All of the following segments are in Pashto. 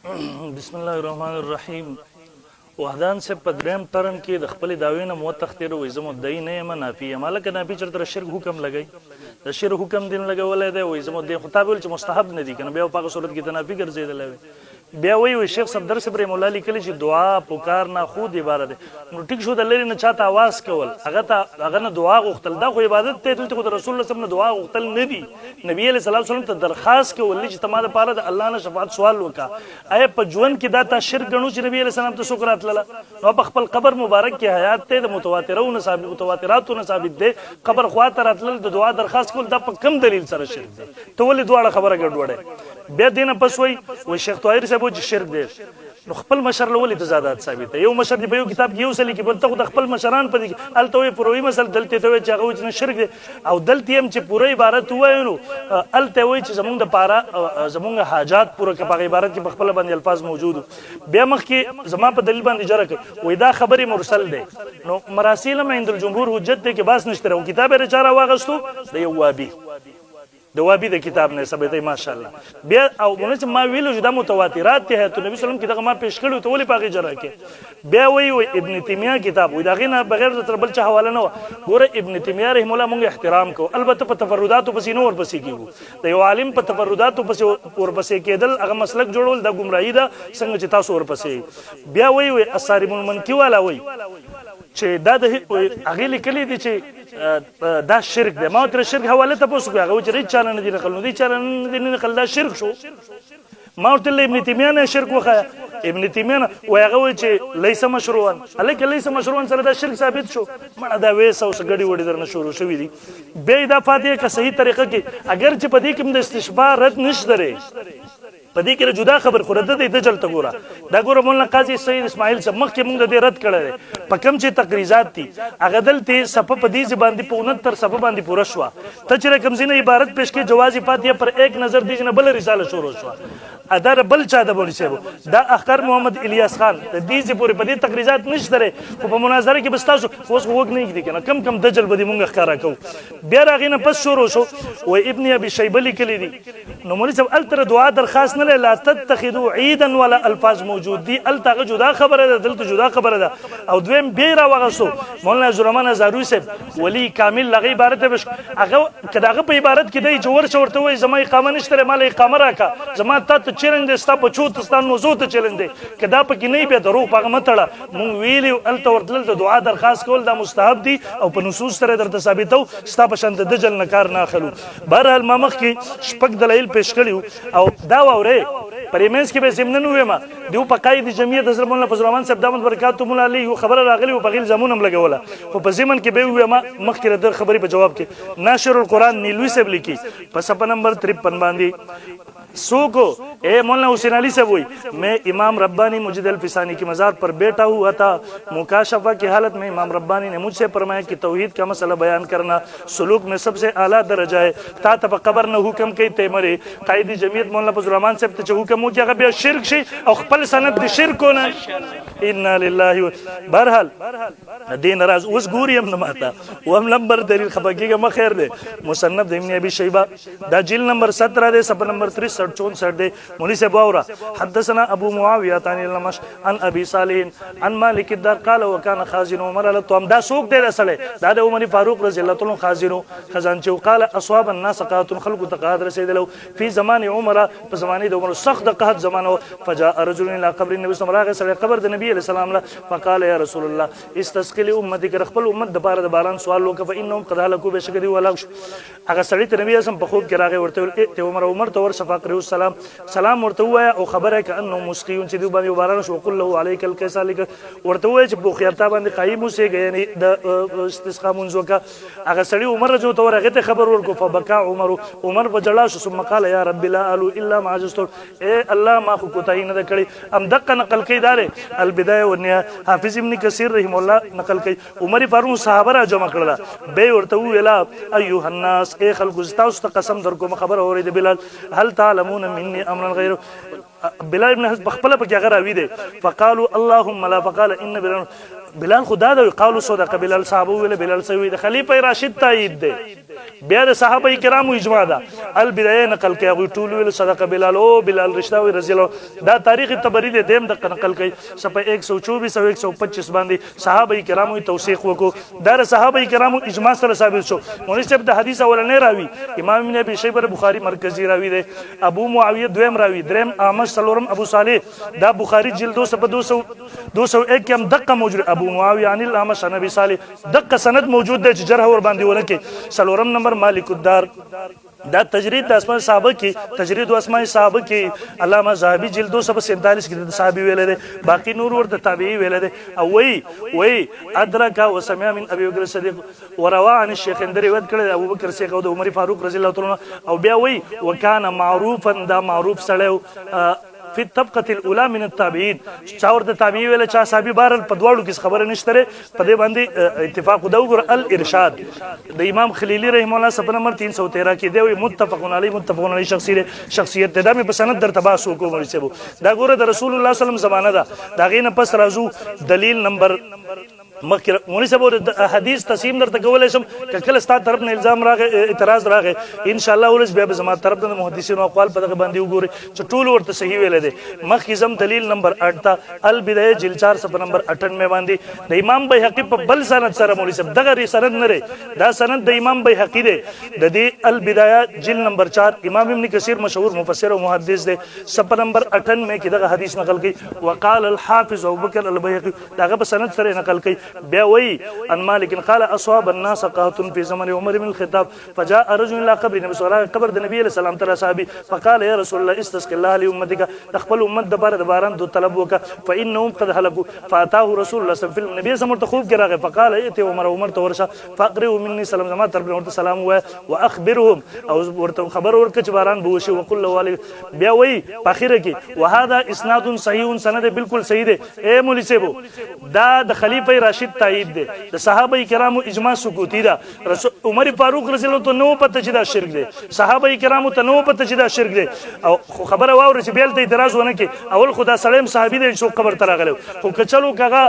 بسم الله الرحمن الرحیم. وحدان سے پدریم ټرم کې د خپل داوی نه مو تختیر وې زمو دای نه یم نافی مالک نافی چرته شرک حکم لګی د شرک حکم دین لګولای دی وې زمو د خطاب ول چې مستحب نه دي کنه بیا په صورت کې د نافی ګرځیدل بیا وی شیخ صدر صبر مولا لیکلی چې دعا پکار نه خود عبارت نو ټیک شو د لری نه چاته आवाज کول هغه نه دعا غوښتل دا خو عبادت ته دلته رسول الله صلی الله علیه وسلم دعا غوښتل نه دی نبی علیہ الصلوۃ والسلام ته درخواست کول چې تماده پاره د الله نه شفاعت سوال وکا اي په ژوند کې دا تا شرک غنو چې نبی علیہ السلام ته شکر اتلله نو په خپل قبر مبارک کې حیات ته د متواتراتو ثابت دی قبر خواته راتلل د دعا درخواست کول دا په کم دلیل سره شرک دی ته ولې دواړه خبره ګډوډه بیا دینه پس وای شیخ طاهر صاحب چې شرک دی نو خپل مشر لولې تزادات ثابت دی یو مشر دی په یو کتاب کې یو سلی کې بل ته د خپل مشران په دې الته پوروي مسل دلته ته چې هغه چې شرک دی او دلته هم چې پوره عبارت وایو نو الته وای چې زمونږ د پاره زمونږ حاجات پوره کې په عبارت کې خپل باندې الفاظ موجود بیا مخ کې زما په دلیل باندې جره کوي وای دا خبره مرسل دی نو مراسیل هم عند الجمهور حجت دی کې باس نشته او کتاب رچاره واغستو د یو وابي د وابي د کتاب نه ثابت دی ماشاءالله بیا او مونږ ما ویلو چې د متواترات ته ته نبی صلی الله علیه وسلم کې دغه ما پیش کړو ته ولې پاګه جره کې بیا وی ابن تیمیه کتاب وی دغه نه بغیر د تربل چا حواله نه ګوره ابن تیمیه رحم الله مونږ احترام کو البته په تفردات پسې نور پسې کیږي د یو عالم په تفردات پسې ور پسې کېدل هغه مسلک جوړول د گمراهی ده څنګه چې تاسو ور پسې بیا وی اثارب المنکی والا وی چې دا د هغه لیکلي دي چې دا شرک دی ما تر شرک حواله ته پوښتنه هغه چې چانه نه دي نقل نو دي چانه نه دي نقل دا شرک شو ما ورته ابن تیمیه نه شرک وخه ابن تیمیه و هغه چې لیس مشروعا الکه لیس مشروعا سره دا شرک ثابت شو مړه دا وېسه اوس غړي وړي درنه شروع شوې دي بیا دا فاتحه که صحیح طریقه کې اگر چې په دې کې د استشباع رد نشته لري په دې کې جدا خبر خو رد دی د جلته ګوره دا ګوره مولانا قاضي سید اسماعیل صاحب مخکې موږ د دې رد کړی په کم چې تقریزات دي هغه دلته صفه په دې باندې په 69 صفه باندې پوره شو ته چې کوم ځینې عبارت پیش کې جواز فاتحه پر ایک نظر دی نه بل رساله شروع شو ادار بل چا د بولی صاحب دا اخر محمد الیاس خان د دې پورې په دې تقریزات نشته خو په مناظره کې بس تاسو اوس وګ نه کیږي کنه کم دجل بدی مونږ ښکارا کو بیا راغینه پس شروع شو و ابن ابي شيبه لیکلی دي نو مولوی صاحب التر دعا درخواست نه لا تتخذوا عيدا ولا الفاظ موجود دي التغه جدا خبره ده دلته جدا خبره ده او دویم بیا را وغسو مولانا زرمان زاروی صاحب ولی کامل لغه عبارت بش هغه کداغه په عبارت کې دی جوړ شورته وای زما اقامه نشته مال اقامه راکا زما ته چیلنج ستا په چوتستان نو زوته چیلنج دی کدا پکې نه بیا درو پاغه متړه مونږ ویلو الته ورتل د دعا درخواست کول دا مستحب دي او په نصوص سره درته ثابتو ستا په شان د دجل نکار نه اخلو بهرحال ما مخ کې شپږ دلایل پیش کړیو او دا وره پریمنس کې به زمنن وې ما دیو په قاید جمعیت حضرت مولانا فضل الرحمن صاحب دامت برکاتهم الله علیه خبر راغلی او په غیل زمون هم لګوله خو په زمن کې به وې ما مخ کې د خبرې په جواب کې ناشر القرآن نیلوی صاحب لیکي په صفحه نمبر 53 باندې سوکو اے مولانا حسین علی صاحب وہی میں امام ربانی مجد الفسانی کی مزار پر بیٹھا ہوا تھا مکاشفہ کی حالت میں امام ربانی نے مجھ سے فرمایا کہ توحید کا مسئلہ بیان کرنا سلوک میں سب سے اعلیٰ درجہ ہے تا تب قبر نہ حکم کی تے مرے قائد جمعیت مولانا فضل الرحمن صاحب ته حکم ہو کہ بیا شرک شي او خپل سند د شرک نه انا لله برحال دین راز اوس ګوري هم نه ماتا و هم نمبر دلیل خبرګه مخیر ده مصنف ابن ابي شيبه دا جلد نمبر 17 ده صفحه نمبر 63 ده مولوی سے باورا حدثنا ابو معاویہ عن المش عن ابي صالح عن مالك الدار قال وكان خازن عمر لتم دا سوق دے رسله دا د عمر فاروق رضی الله تعالی خازن خزانچو قال اصحاب الناس قات خلق تقاد رسیدلو فی زمان عمر په زمانه د عمر سخت قحط زمانه فجاء رجل الى قبر النبي صلی الله علیه وسلم قبر د نبی علیہ السلام فقال یا رسول الله استسقي امتك خپل امت د بار د باران سوال وک فانهم قد هلكوا بشکدي ولا هغه سړی ته نبی اسم په خوب کې راغی ورته ته عمر ته ور شفاق ریو سلام ورته وای او خبره ک انه مسقیون چې دی باندې باران شو قل له علیک الکسالک ورته وای چې په خیرتا باندې قایم اوسه یعنی د استسقا منځ وک هغه سړی عمر جو ته ورغه ته خبر ورکو فبکا عمر وجلا شو ثم قال یا رب لا الو الا ما عجزت اے الله ما خو کوتای نه کړی ام دقه نقل کیدار البدايه والنهايه حافظ ابن کثیر رحم الله نقل کوي عمر فاروق صحابه را جمع کړل به ورته ویلا ایها الناس اے خلق استاست قسم در کوم خبر اورید بلال هل تعلمون مني امرا غيره بلال ابن حزب خپل په هغه راوي دي فقالوا اللهم لا فقال ان بلال بلال خدا د قول صدقه بلال صاحب ویل بلال سوی د خلیفہ راشد تایید ده بیا د صحابه کرامو اجماع ده البدایه نقل کوي هغه ټول ویل صدقه بلال او بلال رشتاوی رضی الله دا تاریخ تبری د دیم د نقل کوي صفحه 124 او 125 باندې صحابه کرامو توثیق وکړو دا صحابه کرامو اجماع سره ثابت شو مولوی صاحب د حدیث اولنې راوی امام ابن ابي شيبه بخاری مرکزی راوی ده ابو معاویه دویم راوی دریم احمد سلورم ابو صالح دا بخاری جلد 201 کې هم دقه موجود ابو معاویه عن الاعمش عن ابي صالح دقه سند موجود ده چې جرح ور باندې ولکه سلورم نمبر مالک الدار دا تجرید د اسماء صحابه کې تجرید د اسماء صحابه کې علامه زاهبی جلد 247 کې د صحابي ویل دي باقی نور ورته تابعی ویل دي او وی ادرک وسمع من ابي بکر الصديق وروى عن الشيخ اندري ود کړه ابو بکر صدیق او د عمر فاروق رضی الله تعالی عنہ او بیا وی وکانه معروفا دا معروف سړیو فی الطبقه الاولى من التابعین چاور د تابعی ویل چا صحابي بارل په دواړو کې خبره نشته په دې باندې اتفاق دا وګور الارشاد د امام خلیلی رحم الله صفحه نمبر 313 کې دی متفقون علی شخصیت د په سند در تباسو کوم رسبو دا ګوره د رسول الله صلی الله علیه وسلم زمانه ده دا غینه پس راځو دلیل نمبر مخکې مولوی صاحب حدیث تسلیم درته کولای شم که کله ستاسو طرف نه الزام راغی اعتراض راغی ان شاء الله ولس بیا به زما طرف نه محدثینو اقوال په دغه باندې وګوري چې ټول ورته صحیح ویل دي مخکې زم دلیل نمبر 8 تا البدایه جلد 4 صفحه نمبر 98 باندې د امام بیهقی په بل سند سره مولوی صاحب دغه سند نه دا سند د امام بیهقی دی د دې البدایه جلد نمبر 4 امام ابن کثیر مشهور مفسر او محدث دی صفحه نمبر 98 کې دغه حدیث نقل کړي وقال الحافظ ابو بکر البیهقی دغه په سند سره نقل کړي بیا وی ان مالک قال اصحاب الناس قحط في زمن عمر بن الخطاب فجاء رجل الى قبر النبي صلى الله عليه وسلم قبر النبي صلى الله عليه وسلم صحابي فقال يا رسول الله استسق الله لامتك تخبل امت دبار دباران دو طلب وک فانهم قد هلكوا فاتاه رسول الله صلى الله عليه وسلم النبي صلى الله عليه وسلم راغ فقال ائت عمر تورشا فاقرئوا مني سلام زما طرف ورته سلام و واخبرهم او ورته خبر ورک چې باران بوشي وقل له بیا وی په اخره کې وهذا اسناد صحیح سند بالکل صحیح دی اے مولوی صاحب دا د خلیفہ راشد تایید دی د صحابه کرامو اجماع سکوتی ده عمر فاروق رضی الله عنه نو پته چې دا شرک دی صحابه کرامو ته نو پته چې دا شرک دی او خبره واور چې بیل ته اعتراض ونه کې اول خدا سلام صحابي دی چې قبر ته راغلو خو کچلو کغه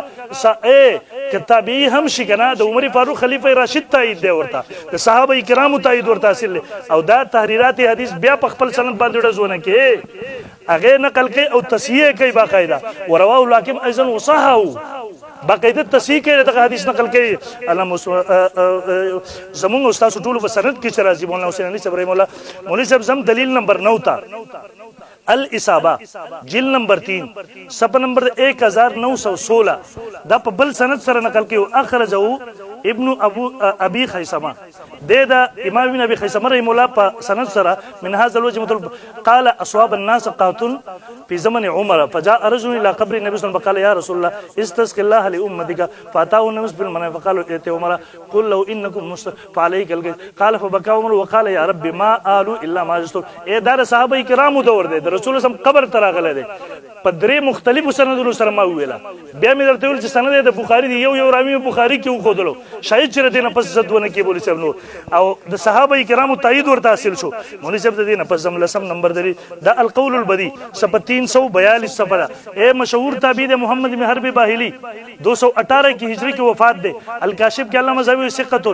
کتابی هم شي کنه د عمر فاروق خلیفہ راشد تایید دی ورته د صحابه کرامو تایید ورته حاصل او دا تحریرات حدیث بیا په خپل سند باندې ډزونه کې هغه نقل کوي او تصحیح کوي باقاعده ورواه الحاکم ايضا وصححه باقاعده تصحیح کوي دغه حدیث نقل کوي علامه زموږ استاد ټول په سند کې چې راځي مولانا حسین علي صبر مولوی صاحب زم دلیل نمبر 9 تا الاصابه جلد نمبر 3 صفحه نمبر 1916 دا په بل سند سره نقل کوي اخرجه ابن ابي خيثمه دا امام ابن ابي خيثمه رحمه الله په سند سره من هذا الوجه قال اصحاب الناس قاتل في زمن عمر فجاء رجل الى قبر النبي صلى الله عليه وسلم فقال يا رسول الله استسق الله لامتك فاتاه النبي بالمنام فقالوا ائت عمر قل له انكم فعليك قال فبكى عمر وقال يا رب ما آلوا الا ما جستوا اے دار صحابه کرامو دور دي رسول الله قبر تراغله دي په درې مختلفو سندونو سره ما ویلا بیا مې درته ویل چې سند د بخاری دی یو راوی بخاری کې وخدلو شاید چې دینه پس زدونه کې بولی صاحب نو او د صحابه کرامو تایید ورته حاصل شو مولوی صاحب د دینه پس زم لسم نمبر دی دا القول البدی صفحه 342 صفحه اے مشهور تابعی د محمد بن حرب باهلی 218 کی ہجری کی وفات دے الکاشف کے علامہ زاوی ثقۃ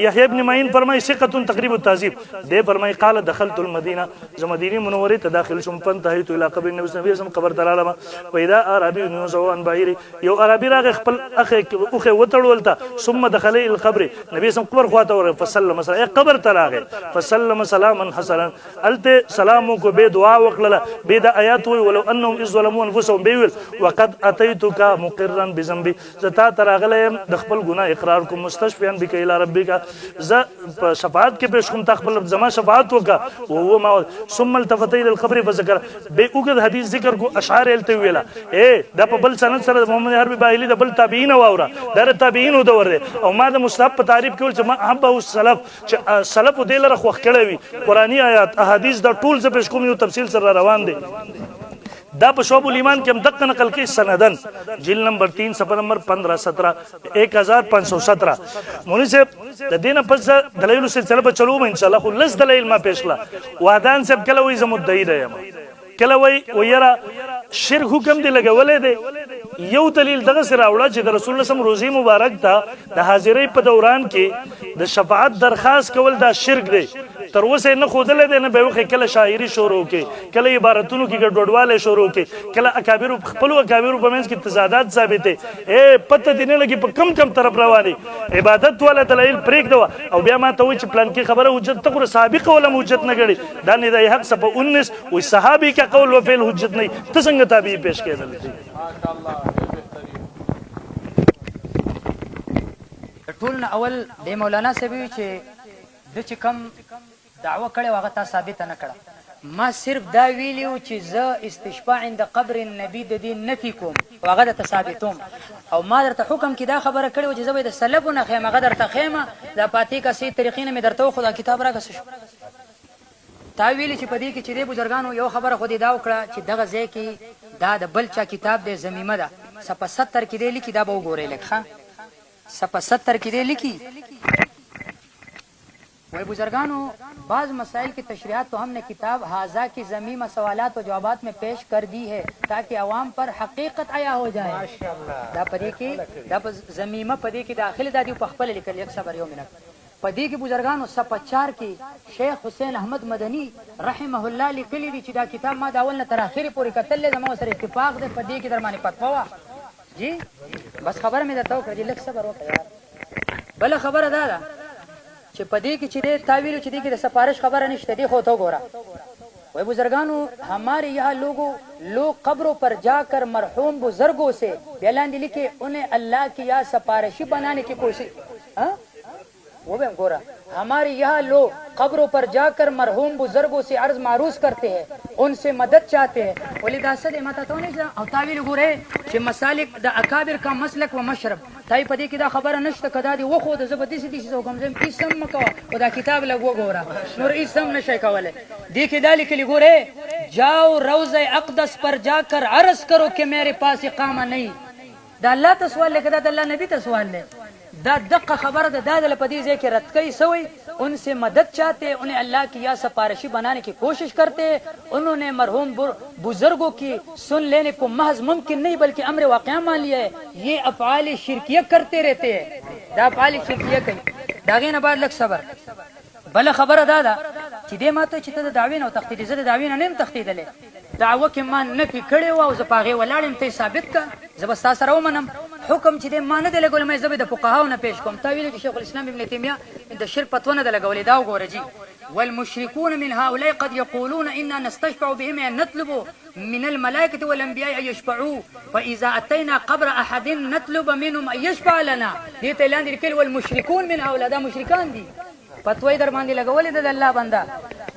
یحیی ابن معین فرمائے ثقۃ تقریب التہذیب دے فرمائے قال دخلت المدینہ جو مدینہ منورہ تداخل شم فانتهيت الى قبر النبي صلی الله علیه وسلم قبر دلالما پیدا عربی نوزو ان باهری یو عربی راغ خپل اخه اوخه وتړولتا ثم دخل القبر نبی سم قبر خواته ور فسلم سلام قبر تراغه فسلم سلاما حسنا الت سلام کو بے دعا وکړه بے د آیات وی ولو انهم ظلموا انفسهم بیل وقد اتيتك مقرا بذنبي زتا تراغله د خپل ګناه اقرار کو مستشفیان بک الى ربک ز شفاعت کې پیش کوم تخپل زما شفاعت وکا او ما ثم التفت الى القبر فذكر به وګد حدیث ذکر کو اشعار الته ویلا اے د په بل سند سره محمد حربی باهلی د بل تابعین واورا در تابعین دور دي او ما د مصطفی په تعریف کې چې ما احب السلف چې سلف دلره خوخ کړي وي قرآنی آیات احادیث د ټول ز پیش کوم یو تفصیل سره روان دي دا په شعب الایمان کې هم دقه نقل کې سندن جلد نمبر 3 صفحه نمبر 15 17 1517 مولوی صاحب د دینه پس دلایل سلسله په چلو ان شاء الله خلص دلایل ما پېښلا وادان صاحب کله وې زمو دای دی کله وې ويرا شرک حکم دی لګولې دی یو دلیل دغه سره راوړه چې د رسول الله صم روزي مبارک ته د حاضرۍ په دوران کې د شفاعت درخواست کول دا شرک دی تر اوسه نه خودل دی نه به وخت کله شاعري شروع کې کله عبارتونو کې ګډوډواله شروع کې کله اکابر خپل اکابر په منځ کې تضادات ثابت دي پته دینه لګي په کم کم طرف رواني عبادت ولا دلایل پریک دوا او بیا ما ته وای چې پلان کې خبره حجت تقره سابق ولا حجت نه غړي دا نه د حق صفه 19 وي صحابي کا قول و فعل حجت نه ته څنګه تابع پیش کېدل ټول اول د مولانا صاحب چې د چې کم دعوه کړي واغه تا ثابت نه کړه ما صرف دا ویلیو چې زه استشفاء عند قبر النبي د دین نفي کوم واغه د ثابتوم او ما درته حکم کې دا خبره کړې چې زه به د سلفونه خیمه غدر ته خیمه دا پاتې کا سي طریقې نه مې درته خو دا کتاب راغس شو تا ویلی چې پدې کې چې د بزرګانو یو خبره خو دې دا وکړه چې دغه ځای کې دا د بل چا کتاب د زمیمه ده صفحه 70 کې دی لیکي دا به وګورئ لکه صفحه 70 کې دی لیکي वही बुजुर्गानों बाज मसाइल की तशरीहात तो हमने किताब हाजा की ज़मीमा सवालात और जवाबात में पेश कर दी है ताकि अवाम पर हकीकत आया हो जाए दा पदी की दा ज़मीमा पदी की दाखिल दादी पखपल लिखल एक सबर यो मिनट पदी की बुजुर्गानों सपचार की शेख हुसैन अहमद मदनी रहमहुल्लाह लिखली दी चिदा किताब मा दावल न तराखिर पूरी कतल जमा सर इत्तेफाक दे पदी की दरमानी पतवा जी बस खबर में देता हूं कि लख सबर हो यार बल खबर अदा چې پدې کې چې د تعویل چې د سفارش خبره نشته دی خو ته ګوره वही बुजुर्गानों हमारे यहाँ लोग कब्रों पर जाकर मरहूम बुजुर्गों से बयान लिखे उन्हें अल्लाह की या सफारिशी बनाने की कोशिश वो भी गोरा हमारे यहाँ लोग कब्रों पर जाकर मरहूम बुजुर्गों से अर्ज मारूज करते हैं उनसे मदद चाहते हैं वलिदासद माता तो नहीं और तावील गोरे कि मसालिक द अकाबिर का मसलक व मशरब ताई पदी की दा खबर नष्ट कदा दी वो खुद जबरदस्ती सी से हुक्म से इसम मका और दा किताब लगो गोरा नूर इसम नशे का वाले देखिए दाली के लिए गोरे जाओ रोज़े अक़दस पर जाकर अर्ज करो कि मेरे पास इकामा नहीं दा अल्लाह तो सवाल ले कदा अल्लाह नबी तो सवाल ले दा दक्का खबर दा दादल पदी से के रत कई सोई उनसे मदद चाहते उन्हें अल्लाह की या सफारिशी बनाने की कोशिश करते उन्होंने मरहूम बुजुर्गों की सुन लेने को महज मुमकिन नहीं बल्कि अम्र वाक़या मान लिया है ये अफ़आल शिरकिया करते रहते हैं दा अफ़आल शिरकिया कई दागे न बाद लग सबर बल खबर दादा چې دې ماته چې ته د دعوی نه تختی دې زه د دعوی نه نیم تختیدلې دعوه کې ما نه کړې و او زه پاغه ولاړم ته ثابت کا زبستا سره ومنم حکم چې دې ما نه د لګول مې زبې د فقهاو نه پیش کوم تعویل شیخ الاسلام ابن تیمیه د شرک پتونه د لګولې دا وګوره جی والمشركون من هؤلاء قد يقولون إننا نستشفع بهم أن نطلب من الملائكة والأنبياء أن يشفعوا فإذا أتينا قبر أحد نطلب منهم أن يشفع لنا دې ته لاندې لیکل والمشركون من هؤلاء دا مشرکان دي پتوی در باندې لګولې د الله بندا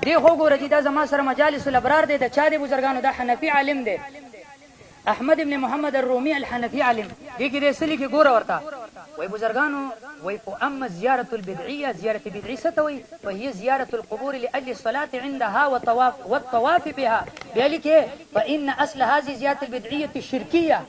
دی خو ګوره چې دا زما سره مجالس الابرار دی د چا دی بزرګانو دا حنفي عالم دی احمد ابن محمد الرومي الحنفي عالم دی کې د اصلي کې ګوره ورته وای بزرګانو وای اما زياره البدعيه زياره بدعي ستوي وهي زياره القبور لاجل الصلاه عندها والطواف بها بذلك فان اصل هذه زياره البدعيه الشركيه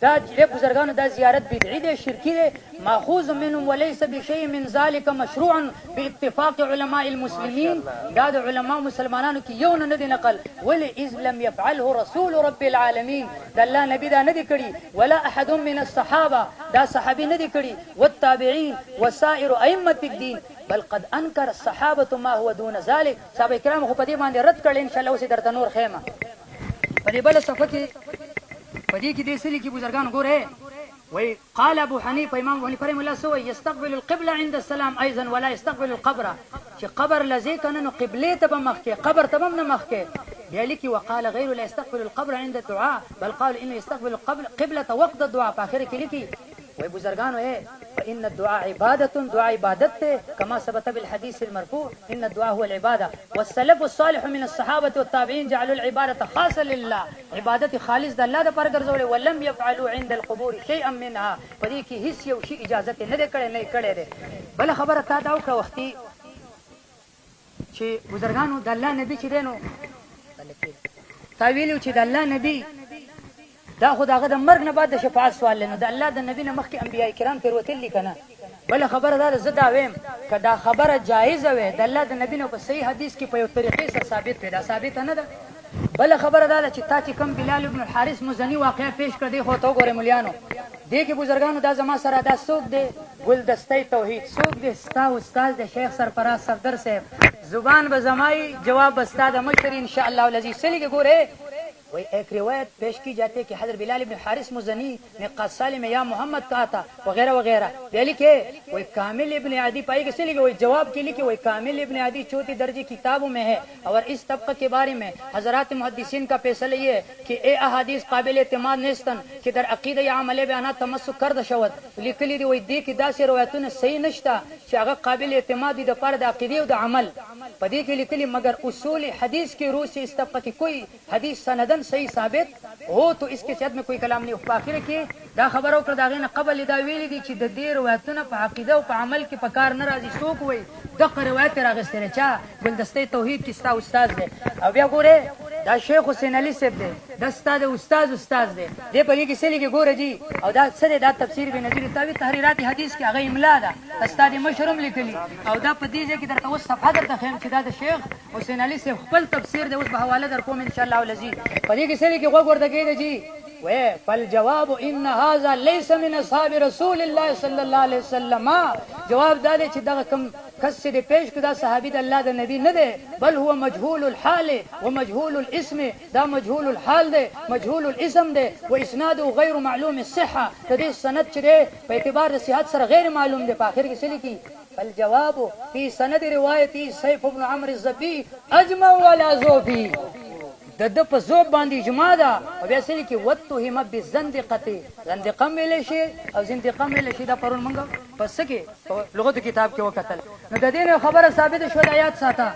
دا بزرګانو دا زیارت بدعي دی شرکی دی ماخوذ منهم وليس بشيء من ذلك مشروعا باتفاق علماء المسلمين دا د علماء مسلمانانو کې یو نه دی نقل ولی اذ لم يفعله رسول رب العالمين دا الله نبی دا نه دی کړي ولا احد من الصحابه دا صحابي نه دی کړي والتابعين وسائر ائمه الدين بل قد انكر الصحابه ما هو دون ذلك صحابه کرام خو په دې باندې رد کړل ان شاء الله اوس درته نور خیمه په دې بل صفحه کې پدې کې دې سلی کې بزرګان ګوره وي قال ابو حنيفه امام ابو حنيفه رحمه الله سوى يستقبل القبلة عند السلام ايضا ولا يستقبل القبر چې قبر لذي کنه قبله ته مخکې قبر ته نه مخکې ذلك وقال غير لا يستقبل القبر عند الدعاء بل قال انه يستقبل القبلة وقت الدعاء په اخر کې لیکي وي بزرګانو فإن الدعاء عبادة دعاء عبادته كما ثبت بالحديث المرفوع إن الدعاء هو العبادة والسلف الصالح من الصحابة والتابعين جعلوا العبادة خاصة لله عبادة خالص د الله د پر ګرځولې ولم يفعلوا عند القبور شيئا منها پدې کې هیڅ یو شی اجازه نه کړې ده بل خبره تا دا وکړه وختي چې بزرګانو د الله نبی چې دینو تعویل چې د الله نبی دا خداغه د مرګ نه بعد د شفاعت سوال لنه د الله د نبی نه مخکې انبیای کرام تیروتلی کنه بل خبره دا زدا ویم کدا خبره جایز وي د الله د نبی نه په صحیح حدیث کې په یو طریقې سره ثابت ده ثابت نه ده بل خبره ده چې تا چې کوم بلال ابن الحارث مزنی واقعا پیش کړ دی خو ته وګوره مليانو دې کې بزرګانو دا زما سره دا څوک دی ګلدستې توحید څوک دی ستا استاد دی شیخ سرفراز صفدر صاحب زبان به زمای جواب بستا د مشر ان شاء الله العزیز سلی کې ګوره वही एक रिवायत पेश की जाती है कि हज़रत बिलाल इब्न हारिस मुज़नी ने क़साली में या मोहम्मद कहा था वगैरह वगैरह पहले के वही कामिल इब्न आदि पाई के लिए वही जवाब के लिए कि वही कामिल इब्न आदि चौथी दर्जे किताबों में है और इस तबक़े के बारे में हज़रात मुहद्दिसीन का फैसला ये है कि ए अहादीस काबिल एतमाद नेस्तन कि दर अक़ीदा या अमल बयाना तमस्सुक कर शवत लिखली वही दी कि दास रवायतों सही नश्ता शागा काबिल एतमाद द पर द अक़ीदे द अमल पदी के लिखली मगर उसूल हदीस के रूह से इस तबक़े की कोई हदीस सनदन सही साबित हो तो इसके साथ में कोई कलाम नहीं आखिर की दा खबरों कर दागे न कबल दा वेली दी چې د دې روایتونو په عقیده او په عمل کې پکار ناراضي څوک وي دغه روایت راغستره چا ګلدستې توحید کې ستا استاد دی او بیا ګوره دا شیخ حسین علي صاحب دی دا استاد استاد دی دې په کې سلی کې ګوره جی او دا سره دا تفسیر به نظیر تاوی تحریرات حدیث کې هغه املا ده استاد مشرم لیکلی او دا په دې کې درته اوس صفحه درته خیم چې دا د شیخ حسین علي صاحب خپل تفسیر دی اوس په حواله در کوم ان شاء الله العزیز په دې کې سلی کې وګور دګی دی فالجواب ان هذا ليس من اصحاب رسول الله صلى الله عليه وسلم جواب دا دی چې دا کوم کس دې پیش کړه صحابي د الله د نبی نه دی بل هو مجهول الحال ومجهول الاسم دا مجهول الحال دی مجهول الاسم دی واسناده غیر معلوم الصحه د دې سند چې په اعتبار د صحت سره غیر معلوم دی په اخر کې څه لیکي فالجواب في سند روایتي سيف بن عمرو الزبي اجمع ولا زوفي د په زوب باندې اجماع ده او بیا سلی کې وتهم بالزندقه زندقه مل شي او زندقه مل شي دا پرون منګه پس کې لغت کتاب کې وکتل نو د دې خبره ثابت شو د آیات ساته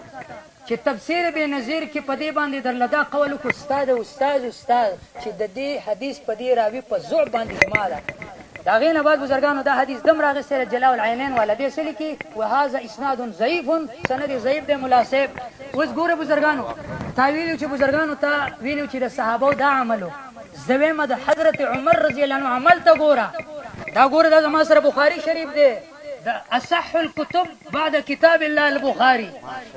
چې تفسیر به نظیر کې پدې باندې درلدا قول کو استاد چې د دې حدیث پدې راوي په زوب باندې اجماع ده دا غینه بعد بزرګانو دا حدیث دم راغی سره جلاء العینین والا دې سلی کې وهذا اسناد ضعیف سند ضعیف دی مناسب اوس ګوره بزرګانو تا ویلو چې بزرګانو تا ویلو چې د صحابه دا عملو زویمه د حضرت عمر رضی الله عنه عمل ته ګوره دا ګوره د زما سره بخاری شریف دی دا اصح الكتب بعد كتاب الله البخاري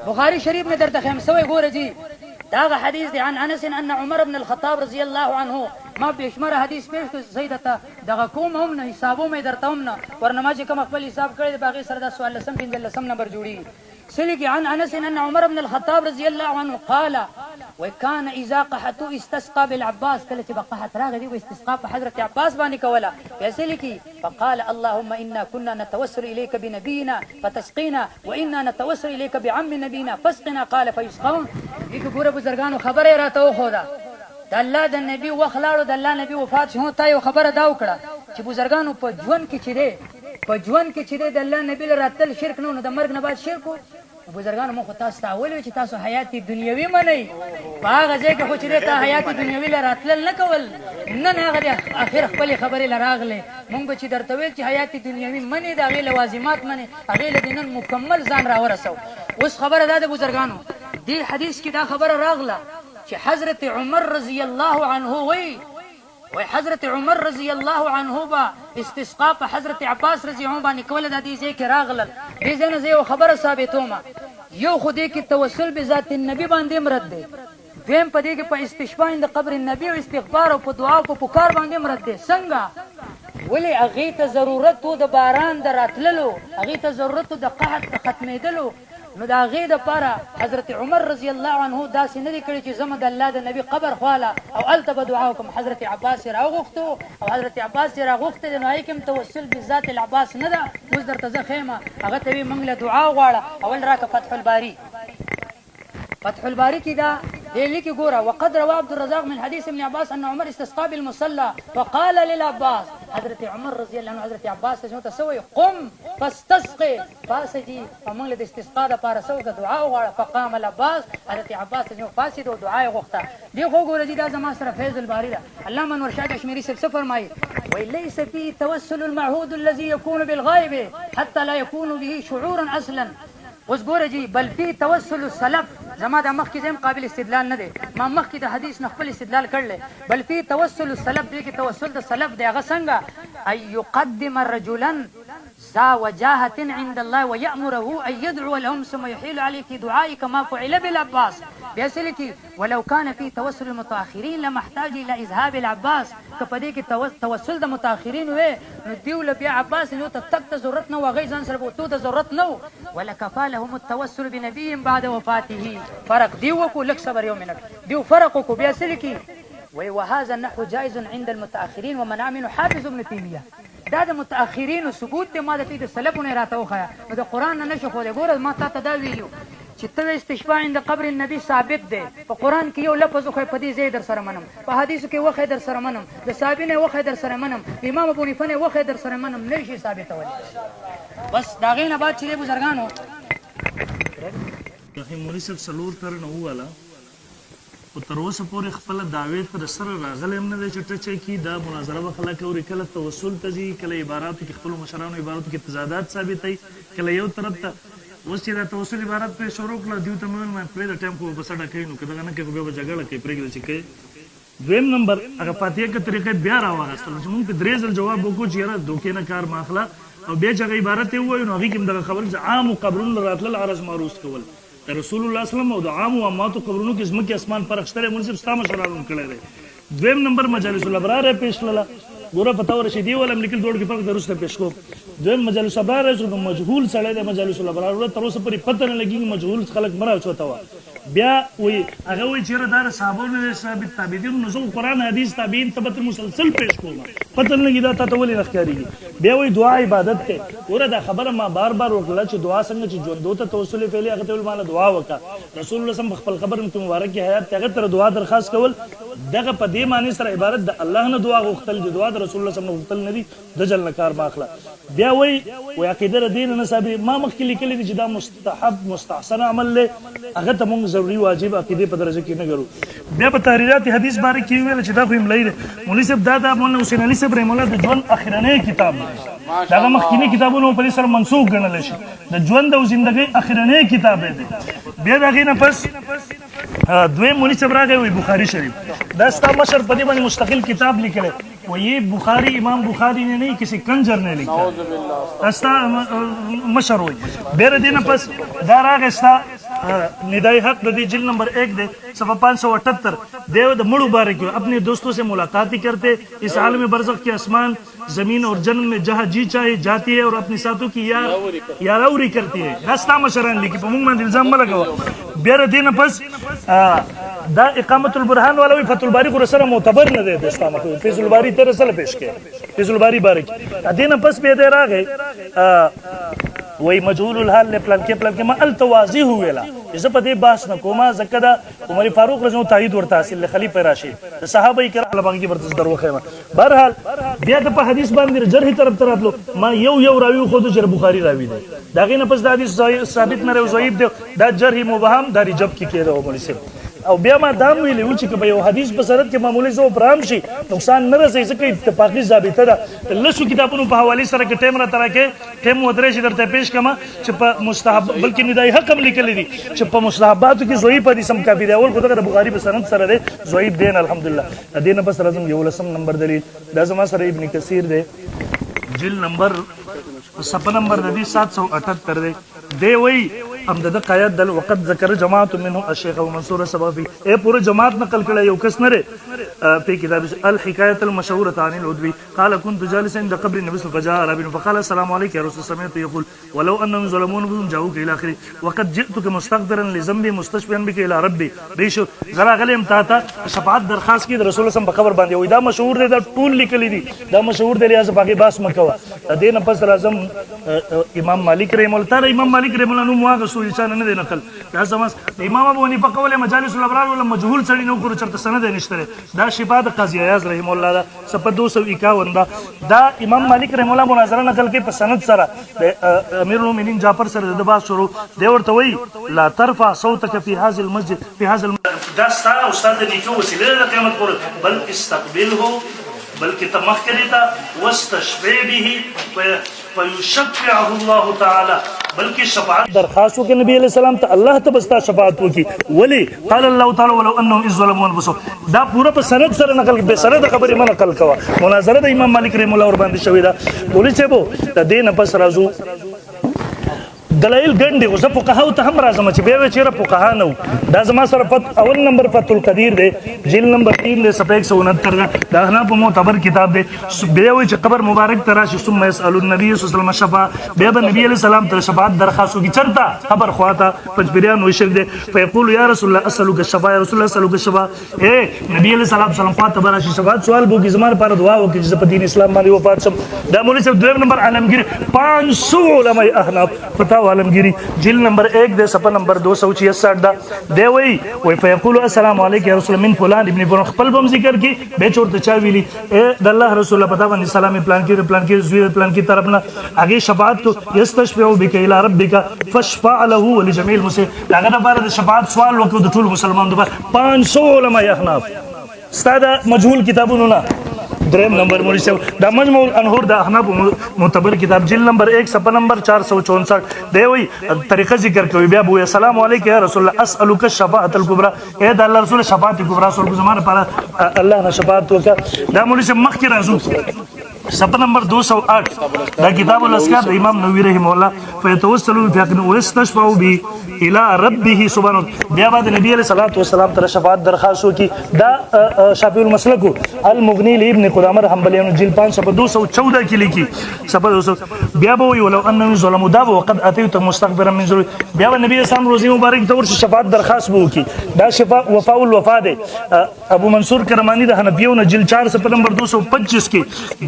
بخاری شریف میں درته خمسوي ګوره جی دا حدیث دی عن انس ان عمر بن الخطاب رضی الله عنه ما بشمار حدیث پیش کو زیدته دغه کوم هم نه حسابو مې درته هم نه ورنما چې کوم خپل حساب کړی باقي سره د سوال لسم 15 نمبر جوړي سلك عن انس ان عمر بن الخطاب رضي الله عنه قال وكان اذا قحطوا استسقى بالعباس كله بقحت راغدي واستسقى بحضرة عباس باني کولا يسلكي فقال اللهم انا كنا نتوسل اليك بنبينا فتسقينا وانا نتوسل اليك بعم نبينا فاسقنا قال فيسقون دغه ګوره بزرګانو خبره راته خو دا د الله د نبی وخلاړو د الله نبی وفات شو ته یو خبره دا وکړه چې بزرګانو په ژوند کې چې د الله نبی راتل شرک نه د مرګ نه بعد شرک بزرګانو مخ تاسو ته ویل چې تاسو حیات دنیوي منئ هغه ځای کې خو چې ته حیات دنیوي راتل نه کول نه هغه اخر خپل خبرې لراغله مونږ چې درته ویل چې حیات دنیوي منئ دا غي لوازمات منئ هغه لدینن مکمل ځان را ورسو اوس خبره ده د بزرګانو دی حدیث کې دا خبره راغله چې حضرت عمر رضی الله عنه وی حضرت عمر رضی الله عنه با استسقاء په حضرت عباس رضی الله عنه کول د دې ځای کې راغلل دې ځنه زه خبره ثابتوم یو خدای کې توسل به ذات النبی باندې مرد دی دیم په دې کې په استشفاء د قبر النبی او استغفار او په دعا او په پکار باندې مرد دی څنګه ولی هغه ته ضرورت د باران دراتللو هغه ته ضرورت د قحط ختمېدلو نو دا غي د پاره حضرت عمر رضی الله عنه دا سینې کړي چې زمد الله د نبی قبر خواله او التب دعاوکم حضرت عباس راغختو او حضرت عباس راغخته نو ایکم توسل بذات العباس نه دا اوس درته زخیمه هغه ته موږ له دعا غواړه اول راکه فتح الباری کی دا دلی کی ګوره وقد روى عبد الرزاق من حديث ابن عباس ان عمر استسقى بالمصلى فقال للعباس حضرت عمر رضی الله عنه حضرت عباس ته تسوي قم فاستسقي فاسجي ومن له استسقاء د پاره سو دعا غواړه فقام العباس حضرت عباس ته فاسد او دعا غوښته دی خو ګوره دا زما سره فیض الباری دا علامه نور شاه کشمیری سے فرمایي وليس في توسل المعهود الذي يكون بالغائب حتى لا يكون به شعورا اصلا اوس ګوره جی بل فی توسل السلف زما د مخ کې زم قابل استدلال نه دی ما مخ کې د حدیث نه خپل استدلال کړل بل فی توسل السلف دی کې توسل د سلف دی هغه څنګه ای یقدم رجلا ذا وجاهة عند الله ويأمره أن يدعو لهم ثم يحيل عليك دعائي كما فعل بالعباس بيصل کی ولو كان في توسل المتأخرين لما احتاج إلى إذهاب العباس کپدې کې توسل د متأخرین وې نو دیو لبیا عباس نو ته تک ته ضرورت نو هغه ځان سره بوتو ته ضرورت نو ولکفى لهم التوسل بنبي بعد وفاته فرق دیو کو لک صبر یو منټ دیو فرق کو بيصل کی وهذا النحو جائز عند المتأخرين ومنع منه حافظ ابن تيمية دا د متأخرین ثبوت ته ما د دې سلفونه راته وخایا نو د قران نه نشو خو د ګور ما ته دا ویلو چې ته استشفاء عند قبر النبي ثابت ده په قران کې یو لفظ خو په دې زید در سره منم په حدیثو کې وخت در سره منم د صحابینه وخت در سره منم امام ابو حنیفه نه وخت در سره منم نشي ثابت ولې بس دا غینه بعد چې بزرګانو رحیم مولوی صاحب سلور تر نو والا او تر اوسه پورې خپل دعوی تر سره راغلی هم نه دی چې ټچ کي دا مناظره به خلک اوري کله توسل ته ځي کله عباراتو کې خپلو مشرانو عباراتو کې تضادات ثابتوي کله یو طرف ته اوس چې دا توسل عبارت پرې شروع کړه دیو ته مې ویل ما پرې د ټایم کو په سړه کوي نو که دغه نه کوي خو بیا به جګړه کوي پرېږدي چې کوي دویم نمبر هغه فاتحه کې طریقې بیا راواغېستل چې مونږ په درې ځل جواب وکړو چې یاره دوکې نه کار مه اخله او بیا چې هغه عبارت یې ووایو نو هغې کې هم دغه خبره چې عامو قبرونو راتلل عرض معروض کول د رسول الله وسلم او د عامو امواتو قبرونو کې ځمکې اسمان فرق شته دی مونږ صرف ستا مشرانو هم کړی دی دویم نمبر مجالس الابرار یې پیش کړله ګوره فتاوی رشیدیه ولم لیکل دوړ کې فرق د وروسته پیش کوم دویم مجالس الابرار یې مجهول سړی دی مجالس الابرار تر اوسه پورې پته نه لګېږي مجهول خلک مه راوچوته وه بیا وایي هغه وایي چېرې دا د صحابو نه ثابت تابعین نو زه قرآن حدیث تابعین ته به تر مسلسل پیش کوم پته نه لګي دا تا ته ولې نه ښکارېږي بیا وایي دعا عبادت دی ګوره دا خبره ما بار بار وکړله چې دعا څنګه چې ژوندو ته توسل یې پیلې هغه ته ویل ماله دعا وکړه رسول الله صلی په خپل خبر کې مبارک حیات هغه تر دعا درخواست کول دغه په دې معنی سره عبارت د الله نه دعا غوښتل د دعا د رسول الله صلی الله علیه وسلم غوښتل نه دي د جل نه کار ما اخله بیا وایي عقیده د دین نه ثابت ما مخکې لیکلي دي چې دا مستحب مستحسن عمل دی هغه ته موږ ضروري واجب عقیدې په درجه کې نه ګرو بیا په تحریرات حدیث باره کې ویل چې دا خو املایي دی مولوي صاحب دا د مولانا حسین علي صاحب رحمه الله د ژوند اخرنی کتاب دی دغه مخکینی کتابونو په دې سره منسوخ ګڼلی شي د ژوند او زندګۍ اخرنی کتاب دی بیا د هغې نه پس دویم مولوي صاحب راغی وایي بخاري شریف دا ستا مشر په دې باندې مستقل کتاب لیکلی وہ یہ بخاری امام بخاری نے نہیں کسی کنجر نے لکھا استا مشر ہوئی بیرے دین پس دار آگے استا ندائی حق دی جلد نمبر 1 دے صفحہ 578 دیو دا مڑو بارے کیوں اپنے دوستوں سے ملاقاتی کرتے اس عالم برزخ کے آسمان زمین اور جنت میں جہاں جی چاہے جاتی ہے اور اپنے ساتھوں کی یاراوری کرتی ہے دستا مشران لکھی پا مونگ من الزام ملگا بیرے دین پس دا اقامت البرحان والا وی فتح الباری کو رسل معتبر نہ دے دستا مخلوق فیض الباری تیر رسل پیش کے فیض الباری بارک دین پس بے دیر آگئے وی مجهول الحال لے پلان کے ما التوازی ہوئے لا اس پا دے باس نکو ما زکدہ عمر فاروق رضی اللہ تایید ورطا حاصل لے خلیفہ راشد صحابہ کرام لبانگی کی برتس در وخیمہ بہرحال بیا دا پا حدیث باندر جرحی طرف طرف لو ما یو راوی خودو جر بخاری راوی دے داغی نپس دا حدیث ثابت نہ رہو ضعیف دے دا جرحی مبہم داری جب کی کہہ رہو مولی سے او بیا ما دام ویلی و چې به یو حدیث په سرت کې معمولی زو برام شي نقصان نه رسي ځکه اتفاقی ضابطه ده لسو کتابونو په حواله سره کې ټیم را تر کې ټیم ودرې شي درته پیش کما چې په مستحب بلکې ندای حق هم لیکل دي چې په مستحباتو کې ضعیف حدیث هم کافی دی اول کو د بخاری په سند سره دی ضعیف دین الحمدلله دین بس راځم یو لسم نمبر دلیل دا زما سره ابن کثیر دی جلد نمبر صفحه نمبر د 778 دی وی امدد قیاد دل وقت ذکر جماعت منه الشیخ ابو منصور الصبافی اے پورے جماعت نقل کړه یو کس نه فی کتاب الحکایۃ المشهورۃ عن العدوی قال كنت جالسا عند قبر النبي صلى الله عليه وسلم فجاء رجل فقال السلام عليك يا رسول الله سمعت يقول ولو انهم ظلمون بهم جاءوك الى اخره وقد جئتك مستغفرا لذنبي مستشفيا بك الى ربي ریشو زرا غلم تا شفاعت درخواست کی رسول الله صلی الله علیه وسلم په قبر باندې وای دا مشهور دی دا ټول لیکلی دي دا مشهور دی لہذا باقي باس مکوا دین پس راځم امام مالک رحمه الله تعالی امام مالک رحمه الله نو مواغ سو چا نه دی نقل دا سمس امام ابو حنیفه قوله مجالس الابرار ولا مجهول سړی نو کور چرته سند نشته دا شفاء د قاضی عیاض رحم الله دا صفحه 251 دا امام مالک رحم الله مناظره نقل کې په سند سره امیر المؤمنین جعفر سره د باز شروع دی ورته وی لا ترفع صوتك في هذا المسجد في هذا دا ستا استاد دې کو وسیله د قیامت پر بل استقبله بلکې تمخ کړی تا واستشفي به فیشفعه اللہ تعالی بلکہ شفاعت درخواستوں کے نبی علیہ السلام تا اللہ تبستا شفاعت کی ولی قال اللہ تعالی ولو انهم اذ ظلموا انفسهم دا پورا په سند سره نقل به سند خبرې من نقل کوا مناظره د امام مالک رحم الله ور باندې شوی دا ولې چې بو د دین پس راځو دلایل ګڼ دي خو زه فقهاو ته هم راځم چې بیا چېرې فقها نه وو دا زما سره اول نمبر فتح القدیر دی جلد نمبر 3 دی صفحه 169 دا احناف معتبر کتاب دی بیا وایي چې قبر مبارک ته راشي ثم یسأل النبي صلی الله علیه وسلم شفاعة بیا به نبي علیه السلام ته شفاعت درخواست وکړي چېرته قبر خواته پنځپیریان وایي شرک دی فیقول یا رسول الله اسألک الشفاعة یا رسول الله اسألک الشفاعة نبي علیه السلام خواته به راشي شفاعت سوال به وکړي زما لپاره دعا وکړي چې زه په دین اسلام باندې وفات شم دا مولوي صاحب دویم نمبر عالمگیر 500 علماء احناف فتاوی عالمگیری جلد نمبر 1 دے صفحہ نمبر 266 دا دے وی فیقولو السلام علیکم یا رسول من فلان ابن فلان خپل بم ذکر کی بے چورت چا ویلی اے د الله رسول الله پتا باندې سلام پلان کی زوی پلان کی طرفنا اگے شفاعت تو یستشفع بک الی ربک فشفع له ولجميع المسلمين هغه د بار شفاعت سوال وکړو د ټول مسلمانانو د 500 علماء احناف استاد مجهول کتابونو نه دریم نمبر مولوی صاحب دا مجموع الانهور دا احناف معتبر کتاب جلد نمبر 1 صفحہ نمبر 464 دی وی طریقہ ذکر کوي بیا بو السلام علیکم یا رسول الله اسالک الشفاعة الكبرى اے دا الله رسول شفاعت کبرا سر کو زمانه پر الله نے شفاعت وکا دا مولوی صاحب مخ کی راځو صفحہ نمبر 208 دا کتاب الاذکار د امام نووي رحمه الله فيتوسل بحق واستشفع به الى ربه سبحانه بیا بعد نبی علیہ الصلوۃ والسلام تر شفاعت درخواست کی دا شافعی المسلک المغنی لابن قدامه حنبلی جلد 5 صفحہ 214 کی لکھی صفحہ 200 بیا بو ولو انهم ظلموا دا وقد اتيت مستكبرا من ذل بیا نبی اسلام روزی مبارک تور شفاعت درخواست بو کی دا شفاء وفاء الوفا دے ابو منصور کرمانی دا حنفیوں جلد 4 صفحہ نمبر 225 کی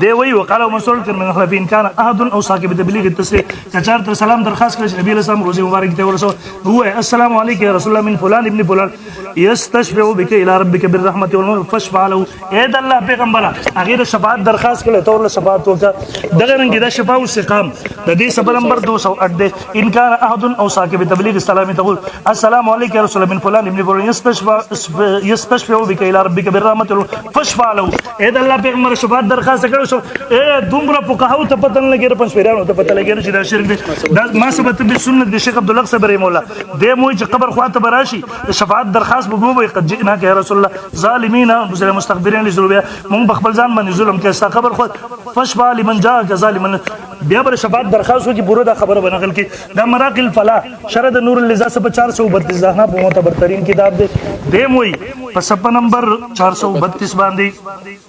دے وقال منصور من الخلفين كان احد او صاحب تبلیغ التسلیق کچار تر سلام درخواست کړ نبی علیہ السلام روزی مبارک ته ورسو هو السلام علیکم یا رسول الله من فلان ابن فلان یستشفع بك الى ربك بالرحمه والمغفرة فاشفع له اے الله پیغمبر هغه شفاعت درخواست کړ ته ورله شفاعت وکړه دغه رنګ دا شفاء استقام د دې صفحه نمبر 208 ده ان كان احد او صاحب تبلیغ السلام تقول السلام علیکم یا رسول الله من فلان ابن فلان یستشفع بك الى ربك بالرحمه والمغفرة فاشفع له اے الله پیغمبر شفاعت درخواست کړ اے دومره فقهاو ته پته نه لګي پنځپیرانو ته پته لګي چې دا شرک دی دا ما ثبت به سنت د شیخ عبد الله صبر مولا د موي چې قبر خواته براشي شفاعت درخواست به وي قد جئنا يا رسول الله ظالمین مستكبرین لذنوبیا مون بخبل ځان باندې ظلم کې ستا قبر خو فشفع لمن جاء ظالما بیا بر شفاعت درخواست کی پورا دا خبر بنقل کی دا مراق الفلاح شرد نور اللذا سب 432 ذہنا معتبر ترین کتاب دے موي په صفحه نمبر 432 باندې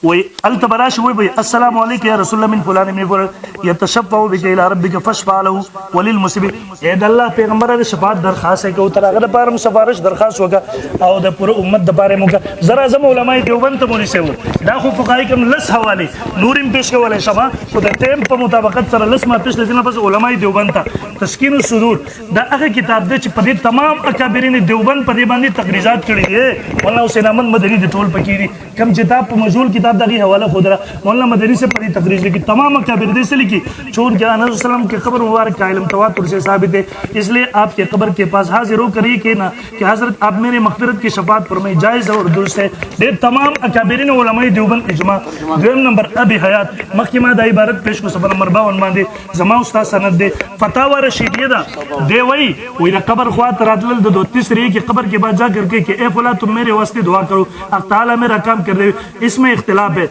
وی التبراش وی السلام علیکم یا رسول الله من فلان من فلان یتشفع بك الى ربك فاشفع له وللمسلمين اے الله پیغمبر د شفاعت درخواست کو تر هغه لپاره سفارش درخواست وکا او د پوره امت د باره موکا زرا زم علماء دیوبند ته مونږ سیو دا خو فقهای کوم لس حواله نورم پیش کولای شمه خو د ټیم په مطابقت سره لس ما پیش لدینه پس علماء دیوبند ته تسکین الصدور دا هغه کتاب دی چې په دې تمام اکابرین دیوبند په دې باندې تقریرات کړي دي مولانا حسین احمد مدنی د ټول پکې دي کم کتاب په مجهول کتاب دغه حوالہ خود رہا مولانا مدنی سے پڑھی تقریر لکھی تمام اکابر دے سے لکھی چون کہ انس وسلم کے قبر مبارک کا علم تواتر سے ثابت ہے اس لیے آپ کے قبر کے پاس حاضر ہو کر یہ کہنا کہ حضرت آپ میرے مغفرت کی شفاعت فرمائیں جائز اور درست ہے دے تمام اکابرین علماء دیوبند اجماع دویم نمبر ابی حیات مخکمہ دا عبارت پیش کو صفحہ نمبر 52 باندې زما استاد سند دے فتاوی رشیدیہ دا دے وہی دا قبر خواہ راتل دو تیسری کی قبر کے بعد جا کر کے کہ اے فلاں تم میرے واسطے دعا کرو اللہ تعالی میرا کام کر دے اس میں اختلاف ہے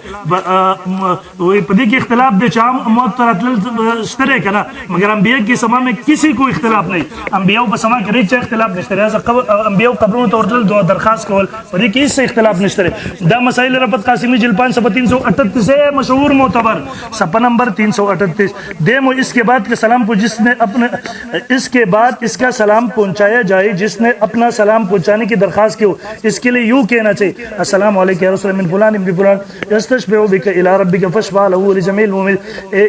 پدی کی اختلاف دے چام موت تراتل شترے کنا مگر انبیاء کی سما میں کسی کو اختلاف نہیں انبیاء پر سما کرے چا اختلاف نشترے انبیاء قبروں تورتل دعا درخواست کول پدی کی اس سے اختلاف نشترے دا مسائل ربط قاسمی جلد 5 صفحہ 338 سے مشہور معتبر صفحہ نمبر 338 دے مو اس کے بعد کے سلام کو جس نے اپنے اس کے بعد اس کا سلام پہنچایا جائے جس نے اپنا سلام پہنچانے کی درخواست کی ہو اس کے لیے یوں کہنا چاہیے السلام علیکم یا رسول اللہ من فلان ابن فلان یستشفع بک الی ربک فاشفع له ولجميع المؤمنین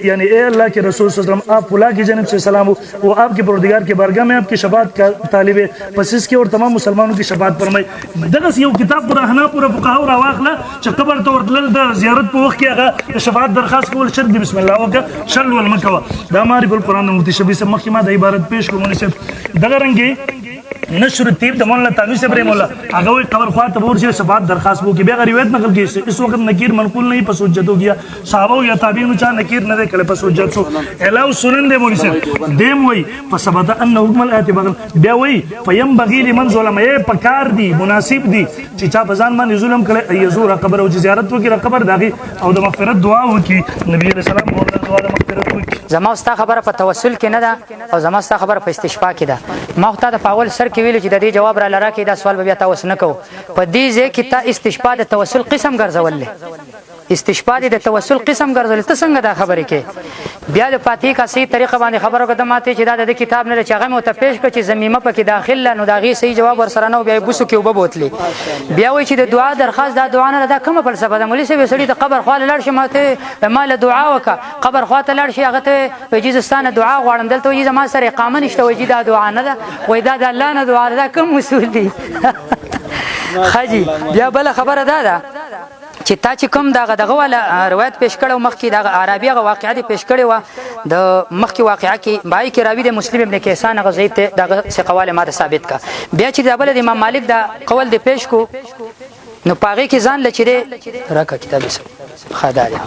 یعنی اے اللہ کے رسول صلی اللہ علیہ وسلم آپ فلاں کی جانب سے سلام ہو وہ آپ کے پروردگار کے بارگاہ میں آپ کی شفاعت کا طالب ہے پس اس کے اور تمام مسلمانوں کی شفاعت فرمائے دغس یو کتاب پورا حنا پورا فقہاو را واخلا چې قبر ته ورتلل د زیارت په وخت کې هغه شفاعت درخواست کول شرط بسم الله وکړه شل ول مکوا دا معرف القرآن مفتی شبی سے مخکمه د عبارت پیش کوم نشي دغه رنګي نشر الطب د مولانا تانوی صاحب رحم الله هغه وی قبر خواته ورشي شفاعت درخواست وکي بیا روایت نقل کیږي اس وقت نکیر منقول نہیں پس حجت ہو گیا صحابہ یا تابعین چا نکیر نہ کله پس حجت سو الاو سنن دے مولی صاحب دیم وی فثبت ان حکم الاعتبار بیا وی فیم بغی لمن ظلم اے پکار دی مناسب دی چې چا بزان باندې ظلم کړي یزور قبر او زیارت وکي قبر داغي او د مغفرت دعا وکي نبی علیہ السلام مولانا دعا د مغفرت وکي زما استا خبره په توسل کې نه ده او زما استا خبره په استشفاء کې ده ما خو ته په اول سر کې ویل چې د دې جواب را لره کې دا سوال به بیا تاسو نه کوو په دې ځای کې ته استشفاء د توسل قسم ګرځول استشفاء د توسل قسم ګرځول ته څنګه دا خبره کې بیا د فاتحه کا صحیح طریقه باندې خبرو کده ماته چې دا د کتاب نه چې هغه مو ته پیش کړ چې زميمه پکې داخله نو دا غي صحیح جواب ورسره نه بیا بوسو کې وبوتلی بیا وای چې د دعا درخواست دا دعا نه دا کومه فلسفه ده مولوی صاحب سړي د قبر خواله لړ شي ماته مال دعا وکا قبر خواته لړ شي هغه ته وجیزستانه دعا غواړم دلته وجیز ما سره اقامه نشته وجید دعا نه ده وای دا د الله نه دعا ده کوم اصول دي خاجي بیا بل خبره ده چې تا چې کوم دغه ولا روایت پیش کړو مخکې دغه عربي غو واقعیت پیش کړي و د مخکې واقعیا کې بای کې راوی د مسلم ابن کیسان غزیب ته دغه څه قواله ماته ثابت کا بیا چې د بل د امام مالک دا قول دی پیش کو نو پاغه کې ځان لچره راکا کتاب خدای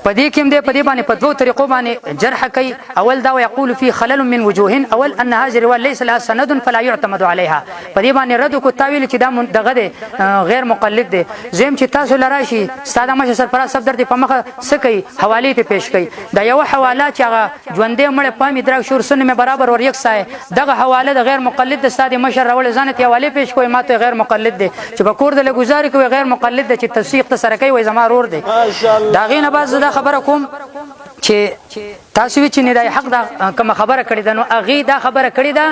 پدې کې دې پدې باندې په دوه طریقو باندې جرح کوي اول دا یقول فی خلل من وجوه اول ان هذه الروايه ليس لها سند فلا يعتمد عليها پدې باندې رد کو تاویل چې دا دغه غیر مقلد دی زم چې تاسو لراشي ساده مشه سرپرست صف درته په مخه سکی حواله ته پیش کوي دا یو حواله چې هغه ژوندې مړ پامې درو شور سن می برابر ور یک سای دغه حواله د غیر مقلد د ساده مشه راول ځانته حواله پیش کوي ماته غیر مقلد دی چې په کور د لګزاري کوي غیر مقلد دی چې توثیق ته سره کوي زما رور دی دا غینه باز خبره کوم چې تاسو چې نه د حق دا کوم خبره کړی دا نو اغه دا خبره کړی دا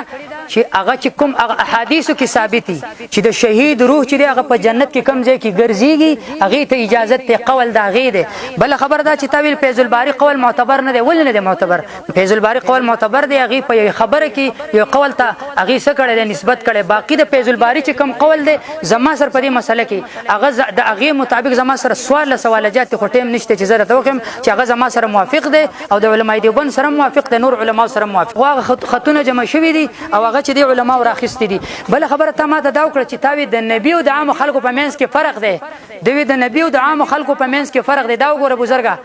چې هغه چې کوم احادیثو کې ثابتي چې د شهید روح چې هغه په جنت کې کم ځای کې ګرځيږي هغه ته اجازه ته قول دا غي ده بل خبر دا چې تعویل فیض الباری قول معتبر نه دی ول نه دی معتبر فیض الباری قول معتبر دی هغه په خبره کې یو قول ته هغه څه کړی دی نسبت کړي باقی د فیض الباری چې کوم قول دی زما سره په دې مسله کې هغه د هغه مطابق زما سره سوالجات خو ټیم نشته چې زه راته وکم چې هغه زما سره موافق دی او د علماء دیوبند سره موافق دی نور علما سره موافق واغه خطونه جمع شوی دي او هغه چې دی علما راخستي دي بل خبره ته ما ته دا وکړه چې تاوی د نبی او د عام خلکو په منځ کې فرق دی دوی د نبی او د عام خلکو په منځ کې فرق دی دا وګوره بزرګه